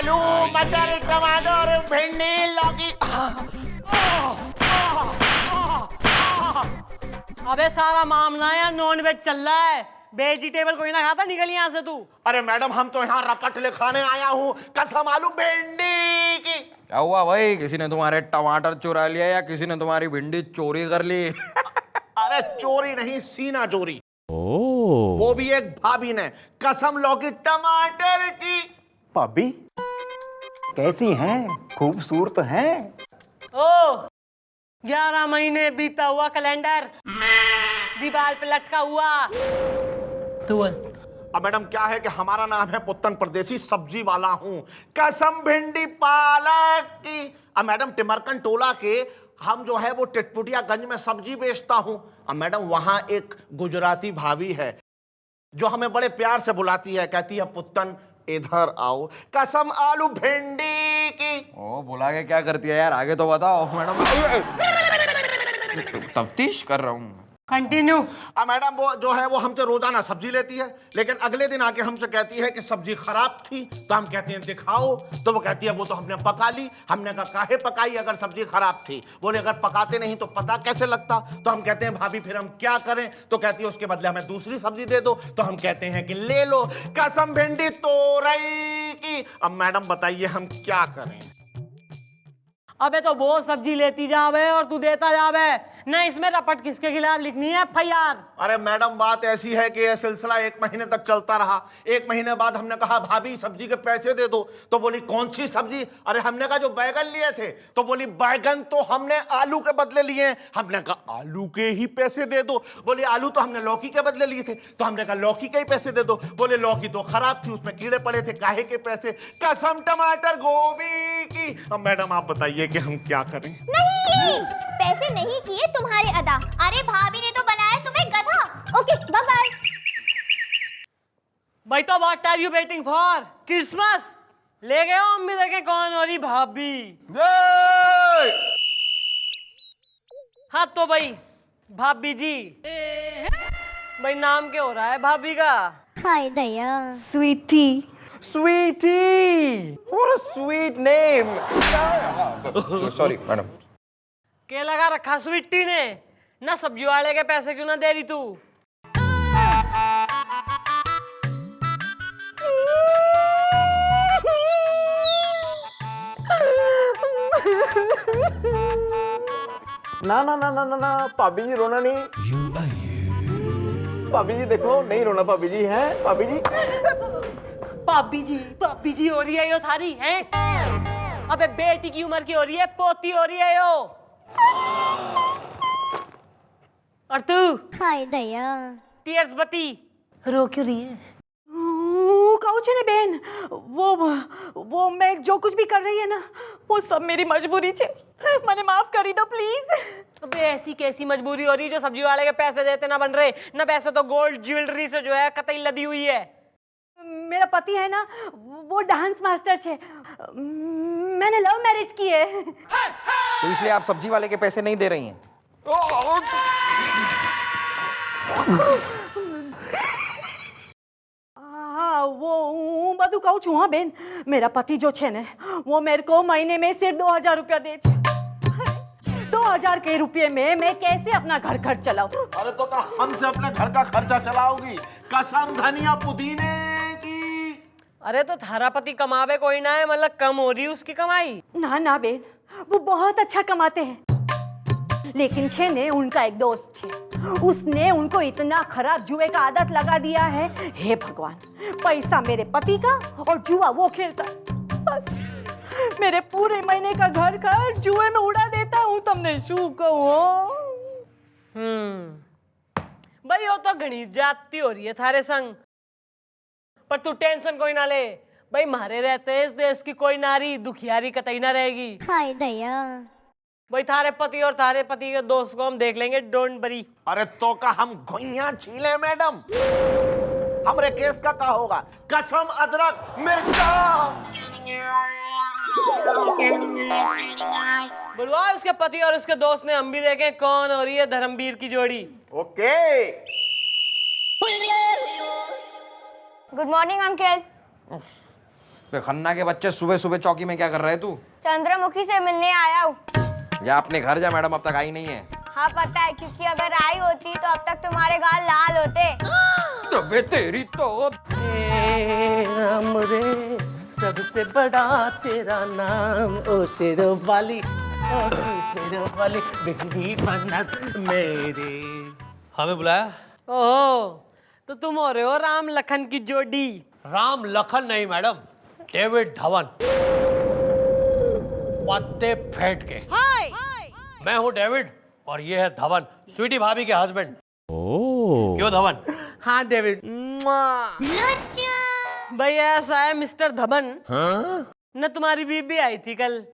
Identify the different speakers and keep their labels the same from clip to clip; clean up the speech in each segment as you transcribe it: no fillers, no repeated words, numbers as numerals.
Speaker 1: आलू मटर टमाटर भिंडी लौकी।
Speaker 2: अबे सारा मामला यार नॉन वेज चल रहा है, वेजिटेबल कोई ना खाता, निकल यहाँ से तू।
Speaker 1: अरे मैडम हम तो यहाँ रपट ले खाने आया हूँ, कसम आलू भिंडी की।
Speaker 3: क्या हुआ भाई, किसी ने तुम्हारे टमाटर चुरा लिया या किसी ने तुम्हारी भिंडी चोरी कर ली?
Speaker 1: अरे चोरी नहीं, सीना चोरी। वो भी एक भाभी ने, कसम लौकी टमाटर की।
Speaker 4: भाभी कैसी हैं? खूबसूरत हैं।
Speaker 2: ओ 11 महीने बीता हुआ कैलेंडर दीवार पे लटका हुआ। तू बोल।
Speaker 1: अब मैडम क्या है कि हमारा नाम है पुत्तन, परदेसी सब्जी वाला हूँ, कसम भिंडी पालक की। अब मैडम टिमरकन टोला के हम जो है वो टिटपुटियागंज में सब्जी बेचता हूँ। अब मैडम वहां एक गुजराती भाभी है जो हमें बड़े प्यार से बुलाती है, कहती है पुत्तन इधर आओ, कसम आलू भिंडी की।
Speaker 3: ओ बुला के क्या करती है यार, आगे तो बताओ मैडम। तफ्तीश कर रहा हूँ।
Speaker 2: कंटिन्यू।
Speaker 1: अब मैडम वो जो है वो हमसे रोजाना सब्जी लेती है, लेकिन अगले दिन आके हमसे कहती है कि सब्जी खराब थी। तो हम कहते हैं दिखाओ, तो वो कहती है वो तो हमने पका ली। हमने कहा काहे पकाई अगर सब्जी खराब थी? बोले अगर पकाते नहीं तो पता कैसे लगता? तो हम कहते हैं भाभी फिर हम क्या करें? तो कहती है उसके बदले हमें दूसरी सब्जी दे दो। तो हम कहते हैं कि ले लो, कसम भिंडी तोरई की। अब मैडम बताइए हम क्या करें?
Speaker 2: अबे तो वो सब्जी लेती जावे और तू देता जावे ना, इसमें रपट किसके खिलाफ लिखनी है FIR?
Speaker 1: अरे मैडम बात ऐसी है कि यह सिलसिला 1 महीने तक चलता रहा। 1 महीने बाद हमने कहा भाभी सब्जी के पैसे दे दो। तो बोली कौन सी सब्जी? अरे हमने कहा जो बैगन लिए थे। तो बोली बैगन तो हमने आलू के बदले लिए हैं। हमने कहा आलू के ही पैसे दे दो। बोली आलू तो हमने लौकी के बदले लिए थे। तो हमने कहा लौकी के ही पैसे दे दो। बोले लौकी तो खराब थी, उसमें कीड़े पड़े थे, काहे के पैसे? कसम टमाटर गोभी की। अब मैडम आप बताइए कि हम क्या करें?
Speaker 5: नहीं, पैसे नहीं किए तुम्हारे अदा। अरे भाभी ने तो बनाया तुम्हें गधा। Okay bye bye.
Speaker 2: भाई तो what are you waiting for? Christmas ले गए हो अम्मी देखे कौन हो रही भाभी। हाँ तो भाई भाभी जी, भाई नाम क्या हो रहा है भाभी का?
Speaker 5: हाय दया।
Speaker 6: Sweety.
Speaker 3: Sweetie! What a sweet name! Sorry, madam.
Speaker 2: क्या लगा रखा स्वीटी ने? ना सब्जी वाले के पैसे क्यों ना दे रही तू?
Speaker 4: ना ना ना ना ना ना भाभी जी रोना नहीं। भाभी जी देखो, नहीं रोना भाभी जी। हैं भाभी जी?
Speaker 2: भाभी जी हो रही है यो थारी हैं? अबे बेटी की उम्र की हो रही है, पोती हो रही है यो। और तू
Speaker 5: हाय दया।
Speaker 2: टीयर्स बती रो क्यों रही है?
Speaker 6: कहू छे ने बेन, वो मैं जो कुछ भी कर रही है ना, वो सब मेरी मजबूरी छे। मने माफ करी दो प्लीज।
Speaker 2: अबे ऐसी कैसी मजबूरी हो रही है जो सब्जी वाले के पैसे देते ना बन रहे ना? पैसे तो गोल्ड ज्वेलरी से जो है कतई लदी हुई है।
Speaker 6: मेरा पति है ना, वो डांस मास्टर छे। मैंने लव मैरिज की है।
Speaker 3: तो इसलिए आप सब्जी वाले के पैसे नहीं दे रही हैं?
Speaker 6: हाँ वो बधु कहू छू। हाँ बेन, मेरा पति जो छे ने, वो मेरे को महीने में सिर्फ 2000 रुपया दे छे। 2000 के रुपये में मैं कैसे अपना घर खर्च चलाऊं?
Speaker 1: अरे तो क्या हमसे अपने घर का खर्चा चलाओगी? कसम धनिया पुदीने की।
Speaker 2: अरे तो थारा पति कमावे कोई ना है, मतलब कम हो रही उसकी कमाई?
Speaker 6: ना ना बेन, वो बहुत अच्छा कमाते हैं, लेकिन छे ने उनका एक दोस्त छे, उसने उनको इतना खराब जुए का आदत लगा दिया है। हे भगवान, पैसा मेरे पति का और जुआ वो खेलता, बस मेरे पूरे महीने का घर का जुए में उड़ा देता हूँ। तुमने शू कहो?
Speaker 2: भाई वो तो घनी जाती हो रही है थारे संग, पर तू टेंशन कोई ना ले भाई, मारे रहते इस देश की कोई नारी दुखियारी कतई ना रहेगी।
Speaker 5: हाय दया।
Speaker 2: भाई थारे पति और थारे पति के दोस्त को हम देख लेंगे, डोंट वरी।
Speaker 1: अरे तो का हम घुइयां छीले मैडम? हमरे केस का होगा? कसम अदरक मिर्चा।
Speaker 2: बुलवा उसके पति और उसके दोस्त ने, हम भी देखें कौन हो रही है धर्मवीर की जोड़ी।
Speaker 1: ओके।
Speaker 5: Good morning uncle.
Speaker 3: बे खन्ना के बच्चे सुबह सुबह चौकी में क्या कर रहे तू?
Speaker 5: चंद्रमुखी से मिलने आया हूँ।
Speaker 3: या अपने घर जा, मैडम अब तक आई नहीं है।
Speaker 5: हाँ पता है, क्योंकि अगर आई होती तो अब तक तुम्हारे गाल लाल होते।
Speaker 3: अबे तेरी तो
Speaker 2: राम रे सबसे बड़ा तेरा नाम, ओ शेरों वाली, ओ शेरों वाली बिजली बनत मेरे।
Speaker 7: हमें बुलाया?
Speaker 2: ओहो, तो तुम हो रहे हो राम लखन की जोड़ी।
Speaker 7: राम लखन नहीं मैडम, डेविड धवन, पत्ते फेंट के। मैं हूँ डेविड और ये है धवन, स्वीटी भाभी के हस्बैंड। क्यों धवन?
Speaker 2: हाँ डेविड। भाई ऐसा है मिस्टर धवन, न तुम्हारी बीबी आई थी कल,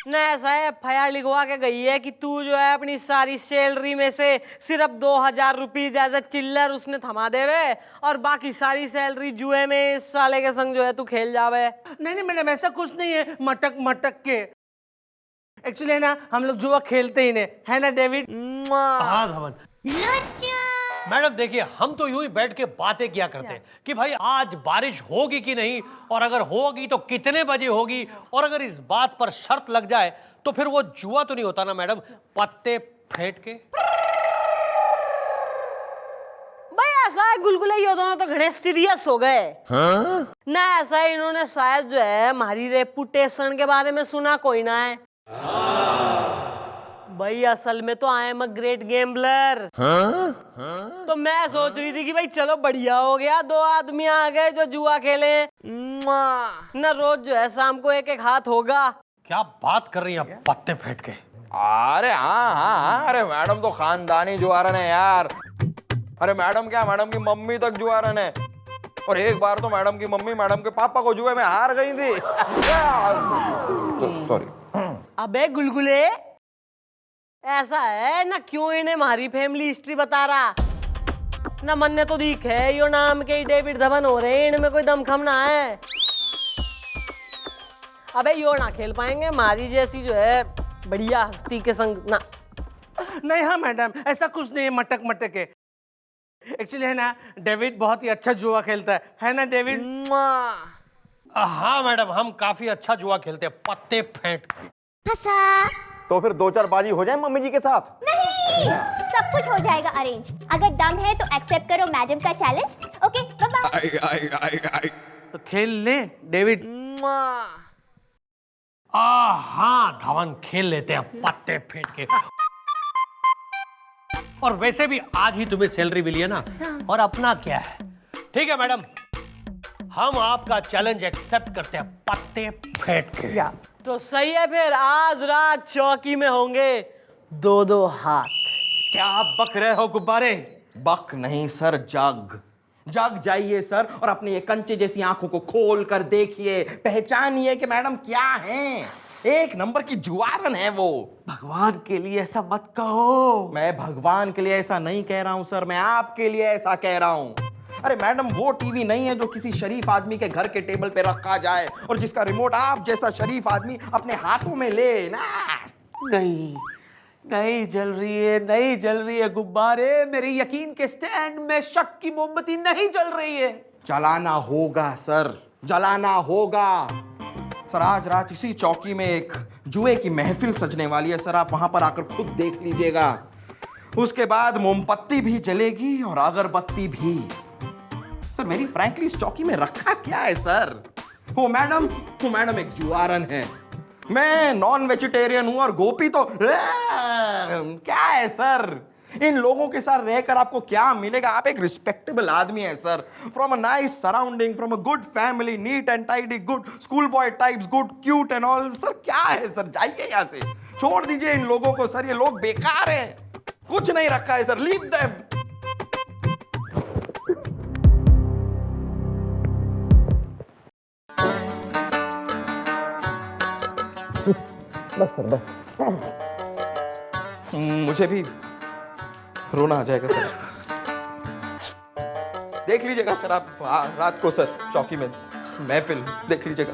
Speaker 2: न ऐसा है FIR लिखवा के गई है कि तू जो है अपनी सारी सैलरी में से सिर्फ 2000 रुपीज एज ए चिल्लर उसने थमा देवे और बाकी सारी सैलरी जुए में इस साले के संग जो है तू खेल जावे।
Speaker 8: नहीं नहीं मैडम, ऐसा कुछ नहीं है मटक मटक के। एक्चुअली है ना, हम लोग जुआ खेलते ही नहीं, है ना डेविड?
Speaker 7: हाँ धवन। मैडम देखिए, हम तो यूं ही बैठ के बातें किया करते हैं कि भाई आज बारिश होगी कि नहीं, और अगर होगी तो कितने बजे होगी, और अगर इस बात पर शर्त लग जाए तो फिर वो जुआ तो नहीं होता ना मैडम, पत्ते फेंट के।
Speaker 2: भाई ऐसा है गुलगुले, ये दोनों तो घड़े सीरियस हो गए। ना ऐसा है इन्होंने शायद जो है हमारी रेपुटेशन के बारे में सुना कोई ना है। भाई असल में तो आई एम अ ग्रेट गेम्बलर। तो मैं सोच रही थी कि भाई चलो बढ़िया हो गया, 2 आदमी आ गए जो जुआ खेले ना, रोज जो है शाम को एक एक हाथ होगा।
Speaker 7: क्या बात कर रही हैं पत्ते फेंट के?
Speaker 3: अरे हाँ हाँ हाँ, अरे मैडम तो खानदानी जुआरन है यार। अरे मैडम क्या, मैडम की मम्मी तक जुआरन है, और एक बार तो मैडम की मम्मी मैडम के पापा को जुए में हार गई थी। सॉरी।
Speaker 2: अबे गुलगुले, ऐसा है ना, क्यों इन्हें हमारी फैमिली हिस्ट्री बता रहा ना, मन ने तो दिख है यो नाम के ही डेविड धवन हो रहे हैं, इनमें कोई दमखम ना है। अबे यो ना खेल पाएंगे हमारी जैसी जो है बढ़िया हस्ती के संग ना।
Speaker 8: नहीं हाँ मैडम, ऐसा कुछ नहीं है मटक मटक के। एक्चुअली है ना, डेविड बहुत ही अच्छा जुआ खेलता है ना डेविड?
Speaker 7: हाँ मैडम, हम काफी अच्छा जुआ खेलते हैं, पत्ते फेंट के।
Speaker 4: तो फिर 2-4 बाजी हो जाए मम्मी जी के साथ?
Speaker 5: नहीं, सब कुछ हो जाएगा अरेंज। अगर दम है तो एक्सेप्ट करो मैडम का चैलेंज। Okay bye bye.
Speaker 8: तो खेल ले डेविड।
Speaker 7: हाँ धवन, खेल लेते हैं पत्ते फेंट के। और वैसे भी आज ही तुम्हें सैलरी मिली है ना, और अपना क्या है। ठीक है मैडम, हम आपका चैलेंज एक्सेप्ट करते हैं, पत्ते फेंट के।
Speaker 2: तो सही है, फिर आज रात चौकी में होंगे 2-2 हाथ।
Speaker 8: क्या आप बक रहे हो गुब्बारे?
Speaker 3: बक नहीं सर, जग जग जाइए सर, और अपनी ये कंचे जैसी आंखों को खोल कर देखिए, पहचानिए कि मैडम क्या हैं। एक नंबर की जुआरन है वो।
Speaker 8: भगवान के लिए ऐसा मत कहो।
Speaker 3: मैं भगवान के लिए ऐसा नहीं कह रहा हूं सर, मैं आपके लिए ऐसा कह रहा हूं। अरे मैडम, वो टीवी नहीं है जो किसी शरीफ आदमी के घर के टेबल पे रखा जाए और जिसका रिमोट आप जैसा शरीफ आदमी अपने हाथों में ले ना।
Speaker 8: नहीं नहीं जल रही है, नहीं जल रही है गुब्बारे। मेरे यकीन के स्टैंड में शक की मोमबत्ती नहीं जल रही है।
Speaker 3: जलाना होगा सर, जलाना होगा सर। आज रात इसी चौकी में एक जुए की महफिल सजने वाली है सर, आप वहां पर आकर खुद देख लीजिएगा। उसके बाद मोमबत्ती भी जलेगी और अगरबत्ती भी। सर मेरी फ्रैंकली इस चौकी में रखा क्या है सर? वो मैडम एक जुआरन है, मैं नॉन वेजिटेरियन हूं और गोपी तो क्या है सर? इन लोगों के साथ रहकर आपको क्या मिलेगा? आप एक रिस्पेक्टेबल आदमी है sir, from a nice surrounding, from a good family, neat and tidy, good school boy types, good cute and all. Sir क्या है सर? जाइए यहां से, छोड़ दीजिए इन लोगों को सर, ये लोग बेकार हैं, कुछ नहीं रखा है सर, लीव देम।
Speaker 4: बस सर बस।
Speaker 3: मुझे भी रोना आ जाएगा सर। देख लीजिएगा सर आप रात को सर चौकी में महफिल देख लीजिएगा।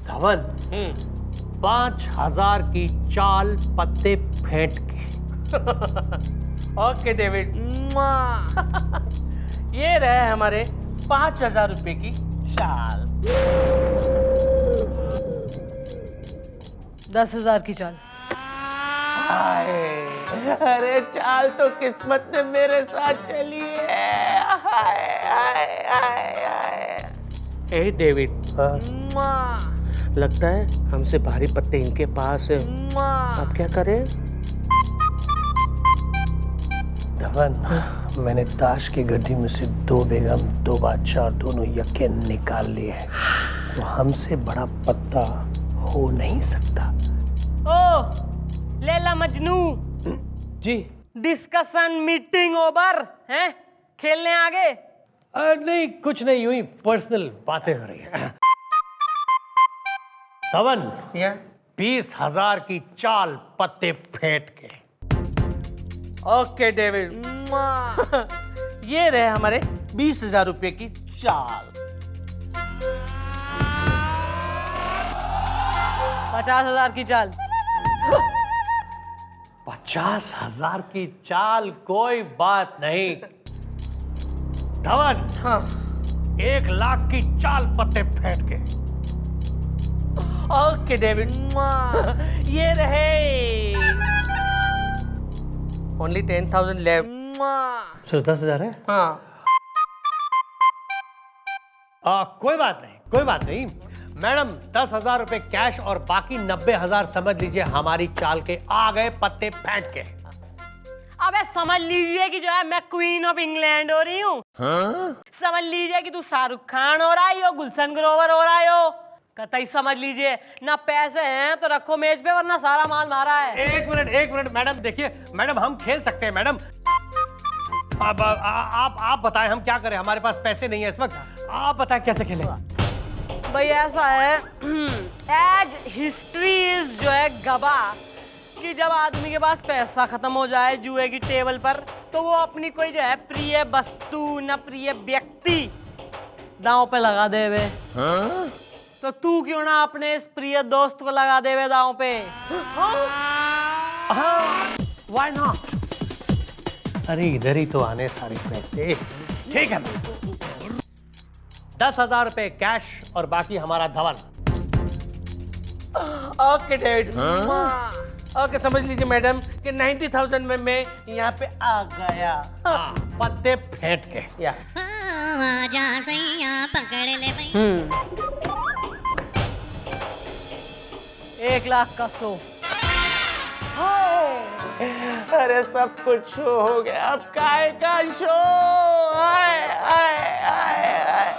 Speaker 7: धवन 5,000 की चाल पत्ते फेंट के।
Speaker 8: Okay David. ये रहे हमारे 5,000 रुपए की चाल।
Speaker 2: 10,000 की चाल।
Speaker 8: हाय, अरे चाल तो किस्मत ने मेरे साथ चली है। हाय, हाय, हाय, हाय। ए डेविड, लगता है हमसे भारी पत्ते इनके पास है। अब क्या करें?
Speaker 7: धवन, मैंने ताश की गड्डी में से 2 बेगम 2 बादशाह और दोनों यक्के निकाल लिए हैं, तो हमसे बड़ा पत्ता हो नहीं सकता।
Speaker 2: ओ लैला मजनू,
Speaker 7: जी
Speaker 2: डिस्कशन मीटिंग ओवर है, खेलने आगे।
Speaker 7: नहीं, कुछ नहीं, यूं ही पर्सनल बातें हो रही है। धवन,
Speaker 8: या
Speaker 7: 20,000 की चाल पत्ते फेंट के।
Speaker 8: Okay David. ये रहे हमारे 20,000 रुपए की चाल।
Speaker 2: 50,000 की चाल।
Speaker 7: 50,000 की चाल, कोई बात नहीं। धवन,
Speaker 8: हाँ।
Speaker 7: 1,00,000 की चाल पत्ते फेंट के।
Speaker 8: Okay David. ये रहे ओनली 10,000 लेफ्ट।
Speaker 7: सिर्फ 10,000 है?
Speaker 8: हाँ।
Speaker 7: कोई बात नहीं, कोई बात नहीं। मैडम, 10,000 रुपए कैश और बाकी 90,000 समझ लीजिए हमारी चाल के आ गए पत्ते फेंट के।
Speaker 2: अबे समझ लीजिए कि जो है मैं क्वीन ऑफ इंग्लैंड हो रही हूँ। समझ लीजिए कि तू शाहरुख खान हो रहा है, गुलशन ग्रोवर हो रहा है। कतई समझ लीजिए, ना पैसे हैं तो रखो मेज पे, वरना सारा माल मारा है।
Speaker 7: एक मिनट मैडम, देखिए मैडम, हम खेल सकते हैं मैडम। अब आप बताएं हम क्या करें, हमारे पास पैसे नहीं है इस वक्त। आप बताएं कैसे खेलें।
Speaker 2: भाई ऐसा है, एज हिस्ट्री इज जो है गवाह कि जब आदमी के पास पैसा खत्म हो जाए जुए की टेबल पर, तो वो अपनी कोई जो है प्रिय वस्तु न प्रिय व्यक्ति दांव पे लगा देवे। तो तू क्यों ना अपने इस प्रिय दोस्त को लगा देवे दांव पे?
Speaker 7: Why not? अरे इधर ही तो आने सारे पैसे। ठीक है, 10,000 रुपए कैश और बाकी हमारा धवन।
Speaker 8: Okay David. ओके, समझ लीजिए मैडम कि 90,000 में मैं यहाँ पे आ गया।
Speaker 7: हाँ, पत्ते फेंट के।
Speaker 8: या
Speaker 5: आजा सैया पकड़ ले भैया।
Speaker 2: 1,00,000 का शो।
Speaker 8: अरे सब कुछ शो हो गया, अब काय का शो? आए, आए, आए, आए।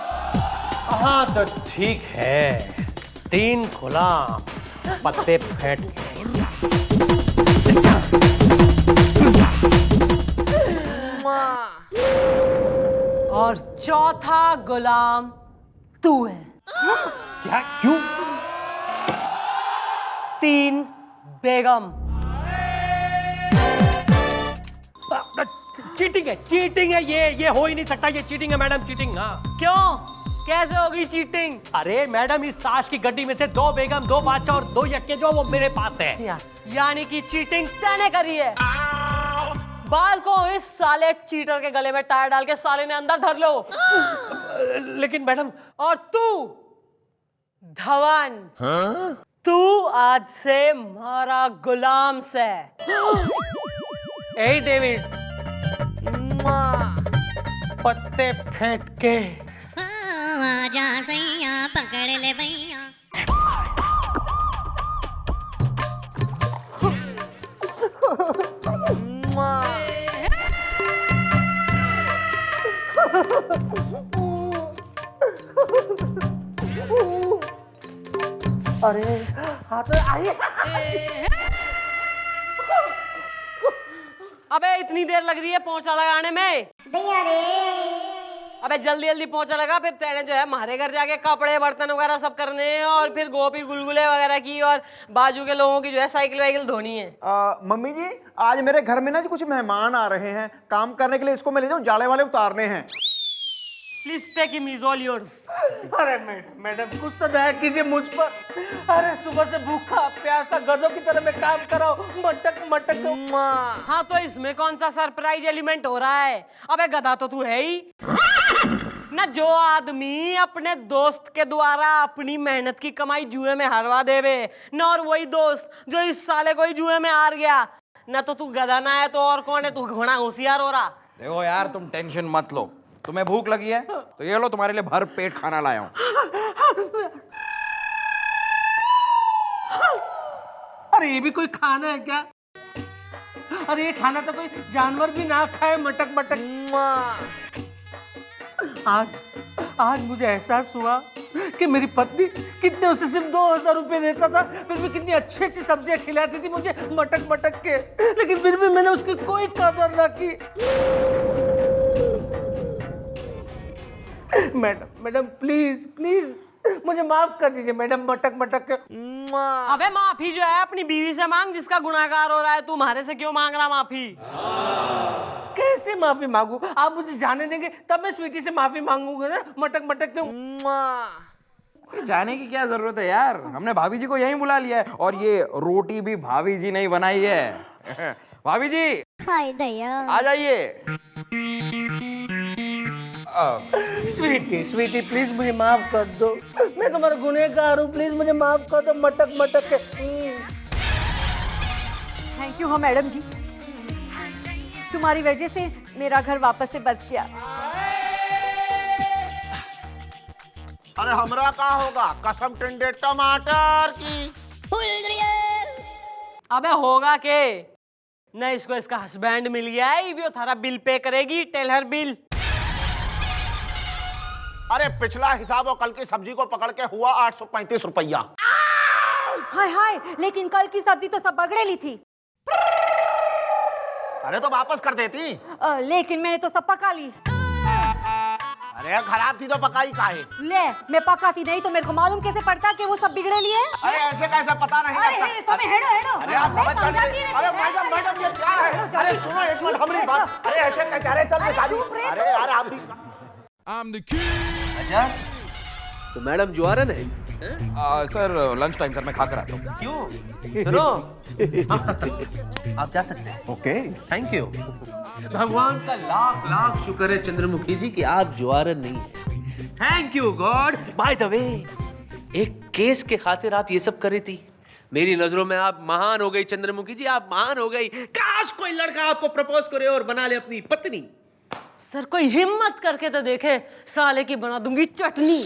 Speaker 7: हाँ तो ठीक है, 3 गुलाम पत्ते फेंट के।
Speaker 2: और चौथा गुलाम तू है।
Speaker 7: क्या? क्यों?
Speaker 2: 3 बेगम।
Speaker 7: चीटिंग है ये हो ही नहीं सकता, ये चीटिंग है मैडम, चीटिंग। हाँ
Speaker 2: क्यों? कैसे होगी चीटिंग?
Speaker 7: अरे मैडम, इस ताश की गड्डी में से 2 बेगम 2 बादशाह और 2 यक्के जो वो मेरे पास है।
Speaker 2: यानी कि चीटिंग तैने करी है। बाल को इस साले चीटर के गले में टायर डाल के साले ने अंदर धर लो।
Speaker 7: लेकिन मैडम।
Speaker 2: और तू धवन, तू आज से हमारा गुलाम से।
Speaker 8: ए डेविड,
Speaker 7: पत्ते फेंट के।
Speaker 5: आजा सैया पकड़ ले भैया।
Speaker 8: अरे हाथ आइए।
Speaker 2: अबे इतनी देर लग रही है पोंछा लगाने में। अबे जल्दी जल्दी पोंछा लगा, फिर तेरे जो है हमारे घर जाके कपड़े बर्तन वगैरह सब करने हैं, और फिर गोभी गुलगुले वगैरह की और बाजू के लोगों की जो है साइकिल वाइकिल धोनी है।
Speaker 4: मम्मी जी आज मेरे घर में ना कुछ मेहमान आ रहे हैं काम करने के लिए, इसको मैं ले जाऊं, जाले वाले उतारने हैं।
Speaker 2: Please take him, is all yours.
Speaker 8: अरे मैडम कुछ तो दया कीजिए मुझ पर। अरे सुबह से भूखा प्यासा गधों की तरह मैं काम कर रहा हूँ, मटक मटक।
Speaker 2: हाँ तो इसमें कौन सा सरप्राइज एलिमेंट हो रहा है? अबे गधा तो तू है ही ना। जो आदमी अपने दोस्त के द्वारा अपनी मेहनत की कमाई जुए में हरवा देवे ना, और वही दोस्त जो इस साले को ही जुए में हार गया ना, तो तू गधा ना है तो और कौन है? तू घोड़ा होशियार हो रहा।
Speaker 3: देखो यार तुम टेंशन मत लो, तुम्हें भूख लगी है तो ये लो तुम्हारे लिए भर पेट खाना लाया हूं।
Speaker 8: अरे ये भी कोई खाना है क्या? अरे ये खाना तो कोई जानवर भी ना खाए, मटक मटक। आज मुझे एहसास हुआ कि मेरी पत्नी कितने उसे सिर्फ 2000 रुपए देता था, फिर भी कितनी अच्छी अच्छी सब्जियां खिलाती थी मुझे मटक मटक के, लेकिन फिर भी मैंने उसकी कोई कदर ना की। मैडम प्लीज प्लीज मुझे माफ कर दीजिए मैडम, मटक मटक के।
Speaker 2: अबे माफी जो है अपनी बीवी से मांग जिसका गुनाहगार हो रहा है, तू हमारे से क्यों मांग रहा माफी?
Speaker 8: कैसे माफी मांगू? आप मुझे जाने देंगे तब मैं स्वीटी से माफी मांगूंगा ना, मटक मटक के।
Speaker 3: जाने की क्या जरूरत है यार, हमने भाभी जी को यहीं बुला लिया है, और ये रोटी भी भाभी जी ने ही बनाई है। भाभी जी
Speaker 5: हाय दया।
Speaker 3: आ जाइए।
Speaker 8: स्वीटी प्लीज मुझे माफ कर दो, मैं तुम्हारा गुनहगार हूँ, प्लीज मुझे माफ कर दो मटक मटक के।
Speaker 6: थैंक यू हो मैडम जी, तुम्हारी वजह से मेरा घर वापस से बच गया।
Speaker 1: अरे हमरा का होगा, कसम टिंडे टमाटर की।
Speaker 2: अबे होगा के न, इसको इसका हस्बैंड मिल गया है, वो थारा बिल पे करेगी, टेल हर बिल।
Speaker 1: अरे पिछला हिसाब और कल की सब्जी को पकड़ के हुआ 835 रुपया।
Speaker 6: हाय हाय, लेकिन कल की सब्जी तो सब बगड़ेली थी।
Speaker 1: अरे तो वापस कर देती।
Speaker 6: लेकिन मैंने तो सब पका ली।
Speaker 1: अरे खराब थी तो पकाई काहे?
Speaker 6: ले, मैं पकाती नहीं तो मेरे को मालूम कैसे पड़ता कि वो सब बिगड़ेली है?
Speaker 1: अरे ऐसे कैसे पता नहीं लगता?
Speaker 6: तो मैं हेडो हेडो।
Speaker 1: अरे आप समझ कर लीजिए। अरे मैडम ये क्या है? अरे सुनो एक मिनट हमारी बात। अरे ऐसे कैसे? अरे चल निकाली। अरे यार आप भी।
Speaker 8: अच्छा तो मैडम जुआरन है?
Speaker 3: सर लंच टाइम सर, मैं खाकर आता हूँ।
Speaker 8: क्यों? सुनो आप जा सकते हैं।
Speaker 4: Okay
Speaker 8: thank you. भगवान का लाख लाख शुक्र है चंद्रमुखी जी कि आप जुआरन नहीं है। Thank you God. By the way, एक केस के खातिर आप ये सब कर रही थी, मेरी नजरों में आप महान हो गई चंद्रमुखी जी, आप महान हो गई। काश कोई लड़का आपको प्रपोज करे और बना ले अपनी पत्नी।
Speaker 2: सर कोई हिम्मत करके तो देखे, साले की बना दूंगी चटनी।